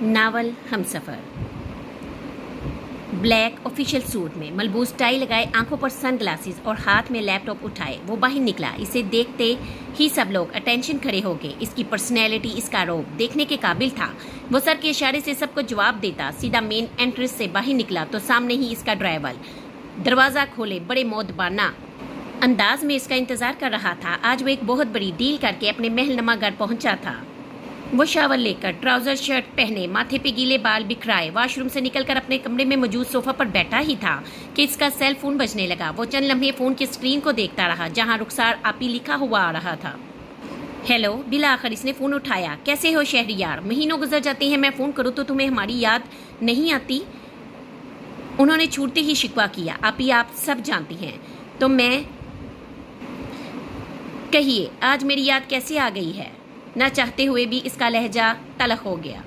Novel हमसफ़र। Black official suit में मलबूस tie लगाए, आंखों पर सन ग्लासेस और हाथ में लैपटॉप उठाए वो बाहर निकला। इसे देखते ही सब लोग अटेंशन खड़े हो गए। इसकी पर्सनैलिटी, इसका रूप देखने के काबिल था। वो सर के इशारे से सबको जवाब देता। सीधा मेन एंट्रेंस से बाहर निकला तो सामने ही इसका ड्राइवर दरवाज़ा खोले बड़े मौदबाना अंदाज में इसका इंतज़ार कर रहा था। आज वो एक बहुत बड़ी डील करके अपने महलनुमा घर पहुंचा था। वो शावर लेकर ट्राउजर शर्ट पहने, माथे पे गीले बाल बिखराए, वॉशरूम से निकलकर अपने कमरे में मौजूद सोफा पर बैठा ही था कि इसका सेल फोन बजने लगा। वो चंद लम्हे फोन की स्क्रीन को देखता रहा जहां रुखसार आपी लिखा हुआ आ रहा था। हेलो, बिला आखिर इसने फ़ोन उठाया। कैसे हो शहरियार? महीनों गुजर जाते हैं, मैं फ़ोन करूँ तो तुम्हें हमारी याद नहीं आती? उन्होंने छूटते ही शिकवा किया। आपी, आप सब जानती हैं तो मैं कहिए आज मेरी याद कैसे आ गई है? ना चाहते हुए भी इसका लहजा तलख हो गया।